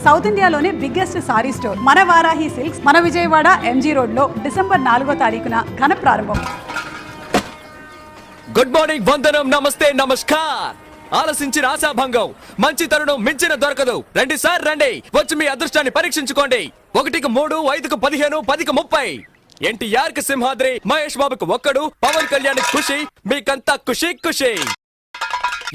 South ఇండియాలోనే biggest sorry store మన Varahi silks మన విజయవాడ ఎంజీ రోడ్ లో డిసెంబర్ 4వ తారీఖున ఘన ప్రారంభం. గుడ్ మార్నింగ్, వందనం, నమస్తే, నమస్కార్. ఆలసించిన ఆశాభంగం, మంచి తరుణం మించిన దొరకదు. రండి సార్ రండి, వచ్చి మీ అదృష్టాన్ని పరీక్షించుకోండి. 1కి 3, 5కి 15, 10కి 30. ఎన్టీఆర్ కి సింహాద్రి, మహేష్ బాబుకు ఒక్కడు, పవన్ కళ్యాణ్ ఖుషి, మీకంతా ఖుషి ఖుషి.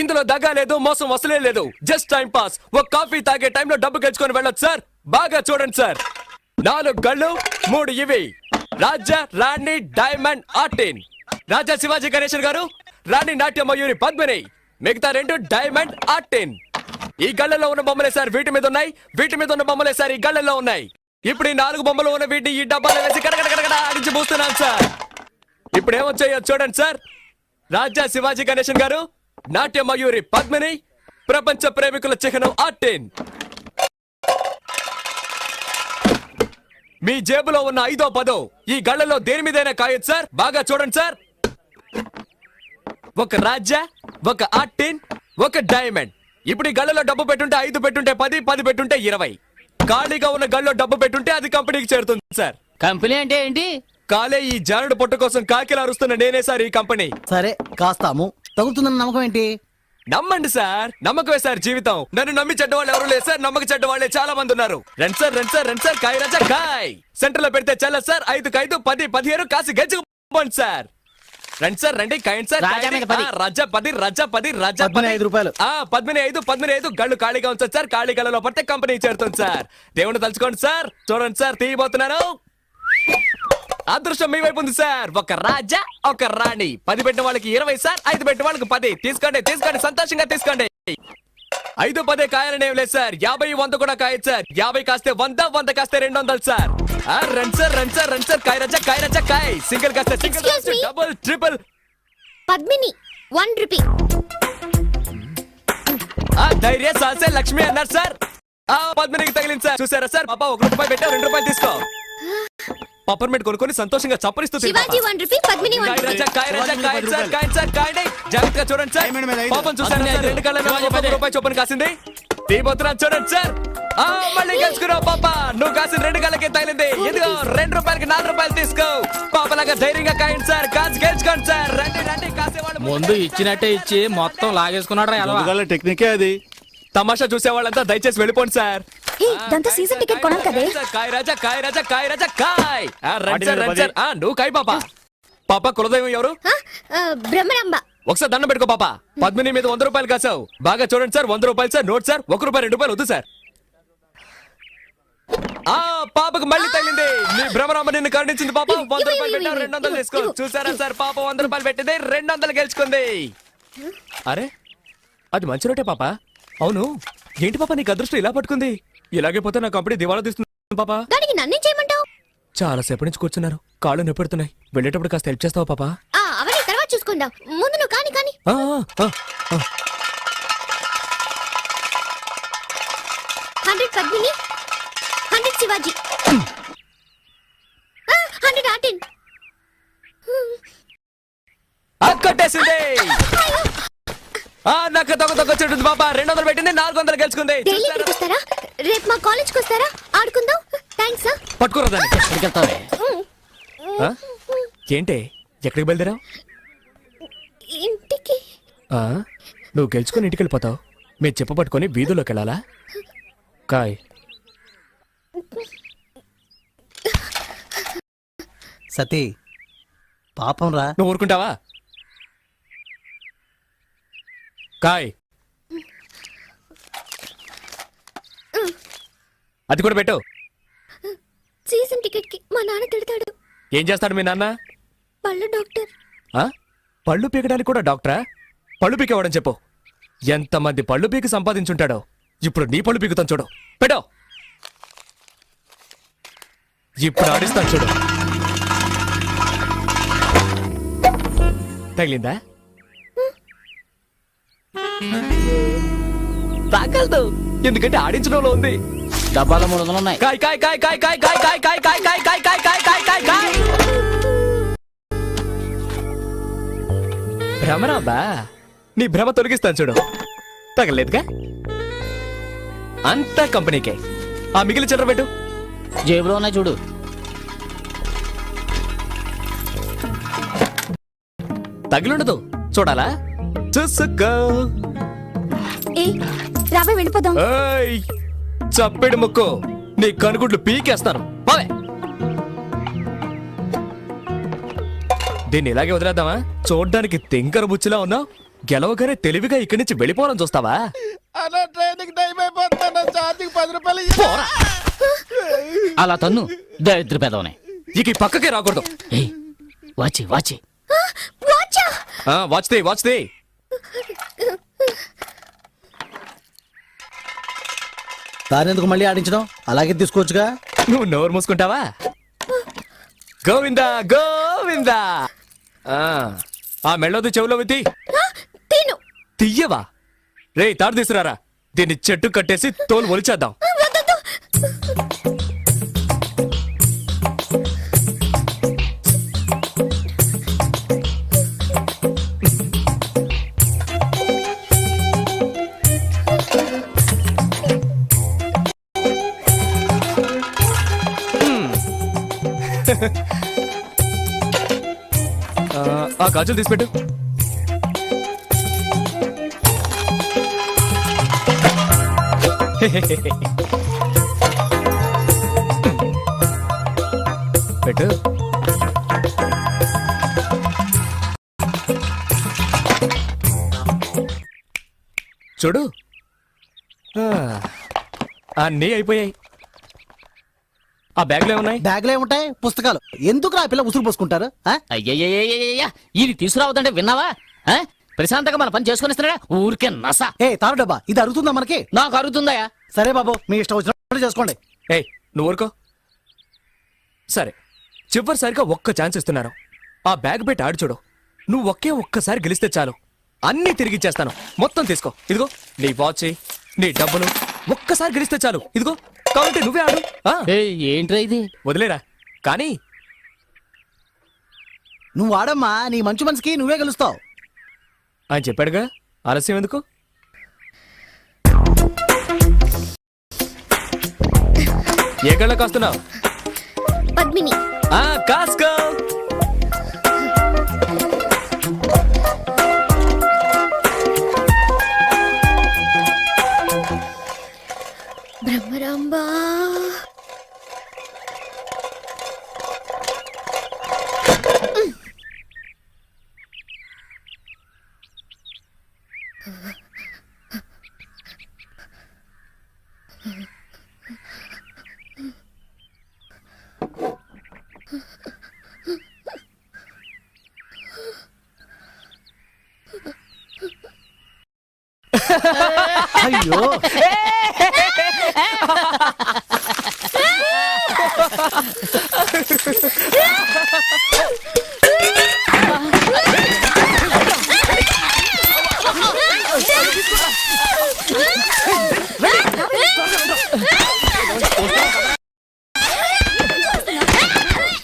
ఇందులో దగ్గా లేదు, మోసం వసలే లేదు. Just time pass. ఒక కాఫీ తాగే టైంలో డబ్బు గెలుచుకొని వెళ్ళొచ్చు సార్. బాగా చూడండి సార్. 4 గళ్ళు, 3 ఇవి. రాజా, రాణి, డైమండ్, ఆర్టిన్. రాజా శివాజీ గణేశన్ గారు, రాణి నాట్య మయూరి పద్మిని, మిగతా 2 డైమండ్, ఆర్టిన్. ఈ గళ్ళలో ఉన్న బొమ్మలే సార్ వీటి మీద ఉన్నాయి, వీటి మీద ఉన్న బొమ్మలే సార్ ఈ గళ్ళలో ఉన్నాయి. ఇప్పుడు ఈ 4 బొమ్మలు ఉన్న వీటిని ఈ డబ్బాలో వేసి కడగడ ఆడించి పోస్తున్నాను సార్. ఇప్పుడు ఏమొచ్చాయో చూడండి సార్. రాజా శివాజీ గణేశన్ గారు, నాట్య మయూరి పద్మిని, ప్రపంచ ప్రేమికుల చిహ్నం ఆర్టిన్. మీ జేబులో ఉన్న 5ో 10ో ఈ గళ్ళలో దేని మీదైనా కాయొచ్చు సార్. బాగా చూడండి సార్. ఒక రాజా, ఒక ఆర్టిన్, ఒక డైమండ్. ఇప్పుడు ఈ గళ్ళలో డబ్బు పెట్టుంటే 5 పెట్టుంటే 10, 10 పెట్టుంటే 20. ఖాళీగా ఉన్న గళ్ళలో డబ్బు పెట్టుంటే అది కంపెనీకి చేరుతుంది సార్. కంపెనీ అంటే ఏంటి? కాలే ఈ జానుడు పొట్ట కోసం కాకిలా అరుస్తున్న నేనే సార్ ఈ కంపెనీ. సరే కాస్తాము, తగులుతుందన్న నమ్మకం ఏంటి? నమ్మండి సార్, నమ్మకమే సార్ జీవితం. నన్ను నమ్మి చెడ్డవాళ్ళు ఎవరు లేదు సార్, నమ్మక చెడ్డవాళ్ళే చాలా మంది ఉన్నారు. రండి సార్ రండి సార్ రండి సార్, కాయ రాజా కాయ్. సెంటర్ లో పెడితే చల్ల సార్. 5కి 5, 10, 15 కాసి గెలుచుకోండి సార్. రండి సార్ రండి, కాయండి సార్. రాజా మీద 10. రాజా 10, రాజా 10, రాజా 5 రూపాయలు. 15 గళ్ళు ఖాళీగా ఉంచండి సార్. ఖాళీ గళ్ళలో పడితే కంపెనీ చేరుతుంది సార్. దేవుని తలుచుకోండి సార్. చూడండి సార్, తీయబోతున్నాను. అదృష్టం మీ వైపు ఉంది సార్. ఒక రాజా, ఒక రాణి. 10 పెట్టిన వాళ్ళకి 20 సార్, 5 పెట్టిన వాళ్ళకి 10. తీసుకోండి తీసుకోండి, సంతోషంగా తీసుకోండి. 5, 10 కాయాలనేం లేదు సార్. 50, 100 కూడా కాయచ్చు సార్. 50 కాస్తే 100, 100 కాస్తే 200 సార్. రండి సార్ రండి సార్ రండి సార్, కాయ రాజా కాయ రాజా కాయ్. సింగిల్ కాస్తే single, double, triple. Padmini 1 rupee. ధైర్య సాసే లక్ష్మి అన్నారు సార్. పద్మినికి తగిలింది సార్. చూసారా సార్, పాప 1 రూపాయి పెట్టా, 2 రూపాయలు తీసుకో. పప్పర్మెంట్ కొనుక్కొని సంతోషంగా చప్పరిస్తూ శివాజీ 1 రూపీ, పద్మిని 1 రూపీ. జాగ్రత్తగా చూడండి సార్. పాపం చూసారా సార్, 2 కళ్ళ 1 రూపాయి చొప్పున కాసింది. తీయబోతున్నాను చూడండి సార్. మళ్ళీ గెలుచుకున్నావు పాప. నువ్వు కాసిన 2 కళ్ళకి తగిలింది. ఇదిగో 2 రూపాయలకి 4 రూపాయలు తీసుకో. పాపలాగా ధైర్యంగా కాయండి సార్. కాసి గెలుచుకోండి సార్. రండి రండి, కాసేవాళ్ళు ముందు ఇచ్చినట్టే ఇచ్చి మొత్తం లాగేసుకున్నాడు. టెక్నికే అది. తమాషా చూసే వాళ్ళంతా దయచేసి వెళ్ళిపోండి సార్. ఇదంతా సీజన్ టికెట్ కొనాలి కదే. కాయ్ రాజా కాయ్ రాజా కాయ్ రాజా కాయ్. రండి సార్ రండి సార్. నువ్వు కాయ్ పాప. పాప కులదైవం ఎవరు? బ్రహ్మరాంబ. ఒకసారి దండం పెట్టుకో పాప. పద్మిని మీద 100 రూపాయలు కాసావు. బాగా చూడండి సార్. 100 రూపాయలు సార్. Note sir. 1 రూపాయి 2 రూపాయలు వద్దు సార్. పాపకు మళ్ళీ తగిలింది. నీ భ్రమరాంబ నిన్ను కరుణించింది పాప. 100 రూపాయలు పెట్టావు, 200 తీసుకో. చూసారా సార్, పాప 100 రూపాయలు పెట్టింది, 200 గెలుచుకుంది. అరే అది మంచి రోటే పాప. అవును ఏంటి పాప నీకు అదృష్టం ఇలా పట్టుకుంది? ఇలాగే పోతే నా కంపెనీ దివాలా తీస్తుంది పాప. దానికి నన్నేం చేయమంటావు? చాలా సేపటి నుంచి కూర్చున్నారు, కాళ్ళు నొప్పెడుతున్నాయి. వెళ్ళేటప్పుడు కాస్త హెల్ప్ చేస్తావా పాప? అవన్నీ తర్వాత చూసుకుందాం. ముందు నువ్వు కాని కాని. 100 పద్మిని, 100 శివాజీ, 100 ఆర్టిన్. కొట్టేసింది. నాకు తొక్క చెట్టు పాప. 200 పెట్టింది, 400 గెలుచుకుంది. రేపు మా కాలేజ్కి వస్తారా? ఆడుకుందాం. థ్యాంక్స్. పట్టుకోరా దాన్ని. ఏంటే ఎక్కడికి బయలుదేరావు? ఇంటికి. నువ్వు గెలుచుకుని ఇంటికి వెళ్ళిపోతావు. మీరు చెప్ప పట్టుకొని వీధుల్లోకి వెళ్ళాలా? కాయ్. సతీ పాపం రా. నువ్వు ఊరుకుంటావా? కాయ్. అది కూడా పెట్టు. సీజన్ టికెట్ కి మా నాన్న తిడతాడు. ఏం చేస్తాడు మీ నాన్న? పళ్ళు డాక్టర్. పళ్ళు పీకడానికి కూడా డాక్టరా? పళ్ళు పీకేవాడని చెప్పు. ఎంతమంది పళ్ళు పీకి సంపాదించుంటాడో. ఇప్పుడు నీ పళ్ళు పీకుతాను చూడు. పెట్టో. ఇప్పుడు ఆడిస్తాను చూడు. తగిలిందా? తాగలదు, ఎందుకంటే ఆడించడంలో ఉంది. డబ్బాలో 300 ఉన్నాయి. కాయ్ కాయ్ కాయ్ కాయ్ కాయ్ కాయ్ కాయ్ కాయ్ కాయ్ కాయ్ కాయ్ కాయ్ కాయ్ కాయ్ కాయ్ కాయ్. భ్రమరాంబా, నీ భ్రమ తొలగిస్తాను చూడు. తగలేదుగా? అంతా కంపెనీకే. ఆ మిగిలిన చిల్లర పెట్టు. జేబులో ఉన్నాయి చూడు. తగిలుండదు చూడాలా? చూసుకో. ఏ రావే వెళ్ళిపోదాం. ఏయ్, చప్పెడు ముక్కు నీ కనుగుడ్లు పీకేస్తాను. బావే దీన్ని ఇలాగే వదిలేద్దామా? చూడ్డానికి తెంకర బుచ్చిలా ఉన్నావు. గెలవగానే తెలివిగా ఇక్కడి నుంచి వెళ్ళిపోవడం చూస్తావా? పోరా. అలా తన్ను దరిద్ర పెదవనే. ఇక ఈ పక్కకే రాకూడదు. ఏయ్, వాచి వాచి. వాచా వాచ్దే. దానెందుకు మళ్ళీ ఆడించడం? అలాగే తీసుకోవచ్చుగా. నువ్వు నోరు మూసుకుంటావా? గోవిందా గోవిందా. ఆ మెళ్ళొద్దు చెవులో విత్తి తిను. తీయవా? రే తాడు తీసుకురారా. దీన్ని చెట్టు కట్టేసి తోలు ఒలిచేద్దాం. వద్దొద్దు. ఆ గాజులు తీసిపెట్టు. పెట్టు. చూడు, అన్నీ అయిపోయాయి. ఆ బ్యాగ్లో ఏమున్నాయి? బ్యాగ్లో ఏముంటాయి? పుస్తకాలు. ఎందుకు ఆ పిల్ల ఉసురు పోసుకుంటారు? ఆ? అయ్యయ్యయ్యయ్యయ్య, ఇది తీసుకురావద్దంటే విన్నావా? ఆ? ప్రశాంతంగా మన పని చేసుకుని ఇస్తున్నాడా? ఊరికే నస. ఏ తారు డబ్బా, ఇది అరుగుతుందా మనకి? నాకు అరుగుతుందయా? సరే బాబు, మీ ఇష్టం వచ్చినట్టు చేసుకోండి. ఏయ్ నువ్వు ఊరుకో. సరే, చివరిసారిగా ఒక్క ఛాన్స్ ఇస్తున్నాను. ఆ బ్యాగ్ పెట్టి ఆడు చూడు. నువ్వు ఒక్కసారి గెలిస్తే చాలు, అన్నీ తిరిగిచ్చేస్తాను. మొత్తం తీసుకో. ఇదిగో నీ వాచ్, నీ డబ్బులు. ఒక్కసారి గెలిస్తే చాలు. ఇదిగో కాబట్టి నువ్వే ఆడు. ఏయ్, ఏంట్రా ఇది? వదిలేరా. కానీ నువ్వు ఆడమ్మా, నీ మంచి మనసుకి నువ్వే గెలుస్తావు. ఆయన చెప్పాడుగా, ఆలస్యం ఎందుకు? ఏ కళ్ళ కాస్తున్నావు? పద్మిని. కాస్కో. బ్రహ్మరాంబా. అయ్యో,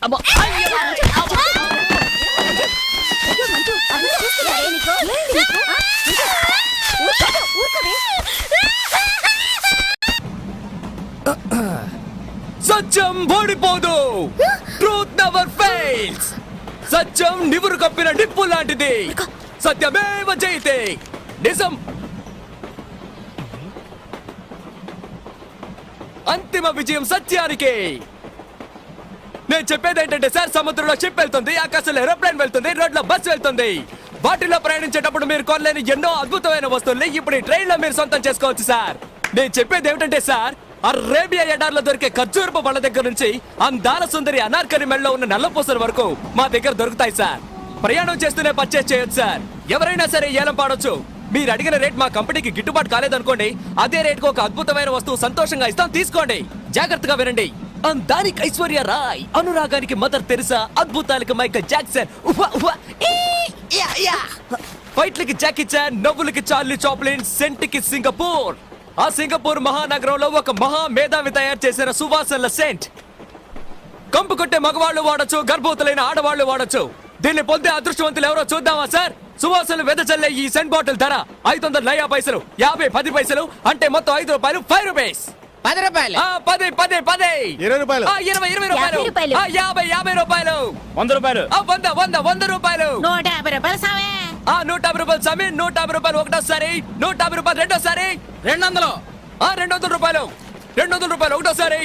అబ్బో. సత్యం ఓడిపోదు. Truth never fails. సత్యం నివురు కప్పిన నిప్పు లాంటిది. సత్యమేవ జయతే. నిజం అంతిమ విజయం సత్యానికి. నేను చెప్పేది ఏంటంటే సార్, సముద్రంలో షిప్ వెళ్తుంది, ఆకాశంలో ఏరోప్లేన్ వెళ్తుంది, రోడ్లో బస్ వెళ్తుంది. వాటిలో ప్రయాణించేటప్పుడు మీరు కొనలేని ఎన్నో అద్భుతమైన వస్తువుల్ని ఇప్పుడు ఈ ట్రైన్ లో మీరు సొంతం చేసుకోవచ్చు సార్. నేను చెప్పేది ఏమిటంటే సార్, అరేబియా ఎడార్లో దొరికే ఖర్జూరపు పళ్ళ దగ్గర నుంచి అందాల సుందరి అనార్కలి మెడలో ఉన్న నల్లపూసల వరకు మా దగ్గర దొరుకుతాయి సార్. ప్రయాణం చేస్తూనే పర్చేస్ చేయొచ్చు సార్. ఎవరైనా సరే ఏలం పాడొచ్చు. మీరు అడిగిన రేట్ మా కంపెనీకి గిట్టుబాటు కాలేదనుకోండి, అదే రేట్కు ఒక అద్భుతమైన వస్తువు సంతోషంగా ఇస్తాం, తీసుకోండి. జాగ్రత్తగా వినండి. అందానికి ఐశ్వర్య రాయ్, అనురాగానికి మదర్ తెరిసా, అద్భుతాలకి మైకల్ జాక్సన్, ఫైట్లకి జాకీ చాన్, నవ్వులకి చార్లీ చాప్లిన్, సెంట్కి సింగపూర్. ఆ సింగపూర్ మహానగరంలో ఒక మహా మేధావి తయారు చేసిన సువాసనల సెంట్. కంపు కొట్టే మగవాళ్ళు వాడచ్చు, గర్భవతులైన ఆడవాళ్లు వాడచ్చు. దీన్ని పొందే అదృష్టవంతులు ఎవరో చూద్దామా సార్? సువాసనలు వెదజల్లే ఈ సెంట్ బాటిల్ ధర 500 నయా పైసలు, 50 10 పైసలు, అంటే మొత్తం 5 రూపాయలు, 5 రూపీస్. 10 రూపాయలు. 10 10 10 20 రూపాయలు. 20 20 రూపాయలు. 50 రూపాయలు. 50 50 రూపాయలు. 100 రూపాయలు. 100 100 100 రూపాయలు. 150 రూపాయలు సామే. 150 రూపాయలు స్వామి. 150 రూపాయలు ఒకటోసారి. 150 రూపాయలు రెండోసారి. 200. 200 రూపాయలు. 200 రూపాయలు ఒకటోసారి.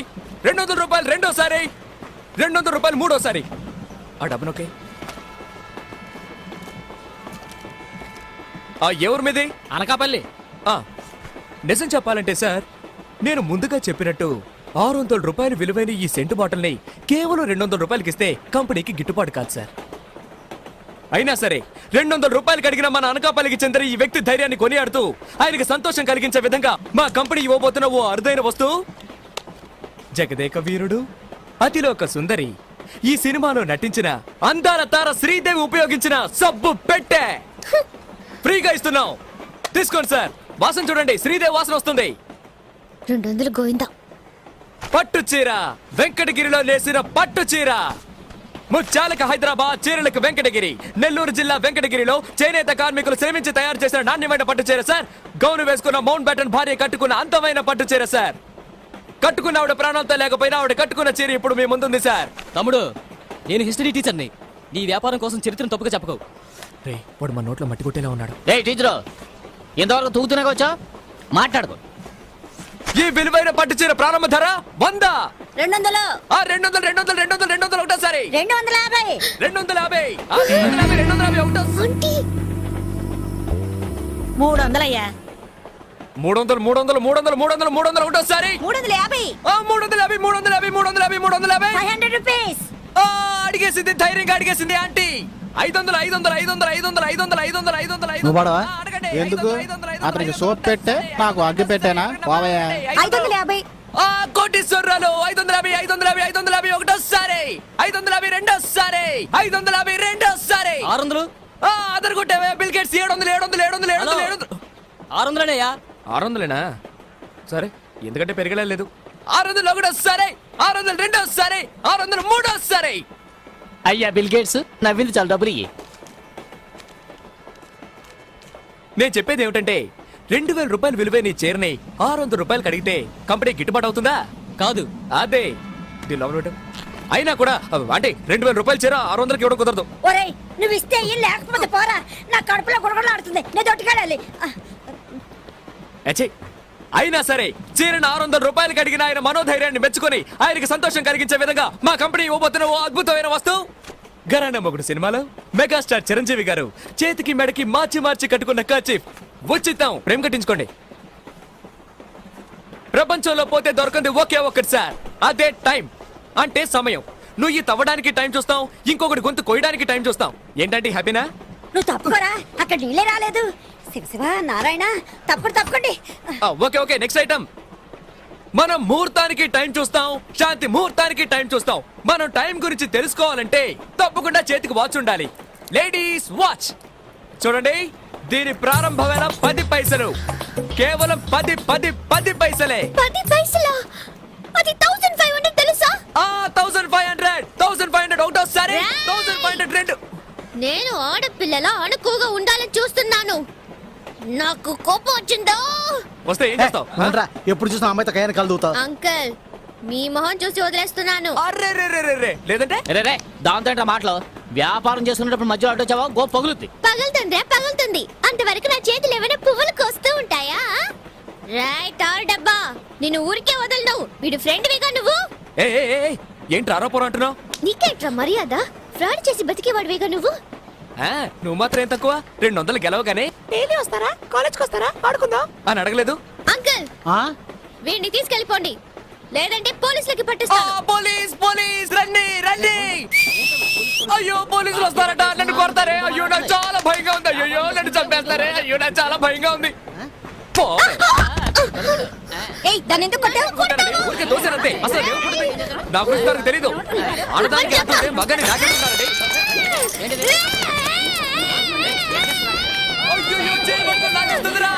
200 రూపాయలు రెండోసారి. 200 రూపాయలు మూడోసారి. ఆ డబ్బునొకే. ఎవరి మీది? అనకాపల్లి. నిజం చెప్పాలంటే సార్, నేను ముందుగా చెప్పినట్టు 600 రూపాయలు విలువైన ఈ సెంటు బాటిల్ని కేవలం 200 రూపాయలకి ఇస్తే కంపెనీకి గిట్టుబాటు కాదు సార్. అయినా సరే 200 రూపాయలు అడిగిన మన అనకాపల్లికి చెందిన ఈ వ్యక్తి ధైర్యాన్ని కొనియాడుతూ ఆయనకి సంతోషం కలిగించే విధంగా మా కంపెనీ ఇవ్వబోతున్న ఓ అరుదైన వస్తువు, జగదేక వీరుడు, అతిలోక సుందరి, ఈ సినిమాలో నటించిన అందాల తార శ్రీదేవి ఉపయోగించిన సబ్బు పెట్టె ఫ్రీగా ఇస్తున్నాం. తీసుకోండి సార్. వాసన చూడండి, శ్రీదేవి వాసన వస్తుంది. 200 గోవిందా. పట్టు చీర, వెంకటగిరిలో నేసిన పట్టు చీర. ముత్యాలకు హైదరాబాద్, చీరలకు వెంకటగిరి. నెల్లూరు జిల్లా వెంకటగిరిలో చేనేత కార్మికులు శ్రమించి తయారు చేసిన నాణ్యమైన పట్టు చీర సార్. గౌను వేసుకున్న మౌంట్ బ్యాటన్ భార్య కట్టుకున్న అందమైన పట్టు చీర సార్. కట్టుకున్న ఆవిడ ప్రాణాలతో లేకపోయినా ఆవిడ కట్టుకున్న చీర ఇప్పుడు మీ ముందుంది సార్. తమ్ముడు, నేను హిస్టరీ టీచర్ని. నీ వ్యాపారం కోసం చరిత్రను తప్పుగా చెప్పకు. రే, వాడు మన నోట్లో మట్టి కొట్టేలా ఉన్నాడు. ఏయ్ టీచరు, ఇంతవరకు తూగుతున్నాగా వచ్చా? మాట్లాడుకో. ఈ విలువైన పట్టు చీర ప్రారంభ ధర 100. 200. 200 200 200 200 ఒకటోసారి. 250. 250. 250 250 ఒకటో. ఆంటీ 300 అయ్యా. 300 300 300 300 300 ఒకటోసారి. 350. 350 350 350 350. 500 రూపీస్. అడిగేసింది, ధైర్యంగా అడిగేసింది ఆంటీ. 500 500 500 500 500 500 500 నువ్వు పడవా? అడగండి. ఎందుకు? 500, 500, అతనికి సోప్ పెట్టే, నాకు అగ్గి పెట్టేనా? పోవయ్యా. 550. కోటీశ్వరరాలు. 550 550 550 ఒకటోసారి. 550 రెండోసారి. 550 రెండోసారి. 600. అదర్ కొట్టావే బిల్ గేట్స్. 700 700 700 700 700. 600 600లేనా? సరే, ఎందుకంటే పెరగలేదు. 600 ఒకటోసారి. 600 రెండోసారి. 600 మూడోసారి. అయ్యా బిల్ గేట్స్, నవ్వింది చాలా డబ్బులు ఇయ్యి. నేను చెప్పేది ఏమిటంటే 2000 రూపాయలు విలువైన ఈ చీరని 600 రూపాయలు అడిగితే కంపెనీ గిట్టుబాటు అవుతుందా? కాదు. అదే దీని లోపల పెట్టు. అయినా కూడా అంటే 2000 రూపాయల చీర 600కి ఇవ్వడం కుదరదు. ఒరేయ్, నువ్వు ఇస్తే ఇయ్యి, లేకపోతే పోరా. నా కడుపులో గుడగడలాడుతుంది. నేను దొట్టుకెళ్ళాలి. అచ్చే, అయినా సరే చీరను 600 రూపాయలకి అడిగిన ఆయన మనోధైర్యాన్ని మెచ్చుకొని ఆయనకి సంతోషం కలిగించే విధంగా మా కంపెనీ ఇవ్వబోతున్న ఓ అద్భుతమైన వస్తువు. ఘరానా మొగుడు సినిమాలో మెగాస్టార్ చిరంజీవి గారు చేతికి మెడకి మార్చి మార్చి కట్టుకున్న కర్చీఫ్ ఉచితం. ప్రేమ కట్టించుకోండి. ప్రపంచంలో పోతే దొరకంది ఒకే ఒక్కటి సార్, అదే టైం. అంటే సమయం. నువ్వు ఈ తవ్వడానికి టైం చూస్తాం, ఇంకొకటి గొంతు కొయ్యడానికి టైం చూస్తాం. ఏంటంటే హ్యాపీనా? నువ్వు తప్పుకోరా, అక్కడ నీళ్ళే రాలేదు. శివ శివ నారాయణ, తప్పకండి. Okay okay, next item. మనం ముహూర్తానికి టైం చూస్తాం, శాంతి ముహూర్తానికి టైం చూస్తాం. మనం టైం గురించి తెలుసుకోవాలంటే తప్పకుండా చేతికి వాచ్ ఉండాలి. లేడీస్ వాచ్ చూడండి, దీని ప్రారంభ వేళ 10 పైసలు. కేవలం 10 10 10 పైసలే. 10 పైసలా? అది 1500 తెలుసా? 1500 1500 ఒకటోసారి. 1500 రెండు. నేను ఆడపిల్లలా అణుకుగా ఉండాలని చూస్తున్నాను. నాకు కోపం వచ్చిందో. వస్తే ఏం చేస్తావు? అవునరా, ఎప్పుడు చూసిన అమ్మాయితో కయ్యాన్ని కలుదుతావు. అంకుల్, మీ మొహం చూసి వదిలేస్తున్నాను. అర్రే రే రే రే రే. లేదంటే రే దాంతో ఏంట్రా మాటలు? వ్యాపారం చేసుకునేటప్పుడు మధ్యలో అడ్డు వచ్చావా గో పగులుద్ది. పగులుతుందిరా, పగులుతుంది. అంతవరకు నా చేతులు ఏమైనా పువ్వులు కోస్తూ ఉంటాయా? రైట్ ఆర్ డబ్బా, నిన్ను ఊరికే వదలను. వీడు ఫ్రెండ్ వేగా నువ్వు. ఏ ఏ ఏ, ఏ, ఏంటి ఆరోపణ అంటున్నావు? నీకేంట్రా మర్యాద? ఫ్రాడ్ చేసి బతికేవాడివేగా నువ్వు. నువ్వు మాత్రం ఏం తక్కువ? 200 గెలవగానే డైలీ వస్తారా? కాలేజ్కి వస్తారా? ఆడుకుందాం. అని అడగలేదు. అంకుల్, ఆ? వీడిని తీసుకెళ్ళిపోండి, లేదంటే పోలీసులకి పట్టిస్తాను. పోలీస్ పోలీస్ రండి రండి. అయ్యో పోలీసులు వస్తారట, నన్ను కొడతారే. అయ్యో నాకు చాలా భయంగా ఉంది. అయ్యో నన్ను చంపేస్తారే. అయ్యో నాకు చాలా భయంగా ఉంది. పో. ఏయ్, దాన్ని ఎందుకు కొట్టావు? కొట్టారండి, ఊరికే దోశారంతే. అసలు ఏం కొట్టింది? నా గురించి నాకు తెలీదు. ఆడదానికి అంటుంటే మగని నాకేస్తున్నారండి. అయ్యో చేయబడుతుంది, నాకేస్తుందిరా.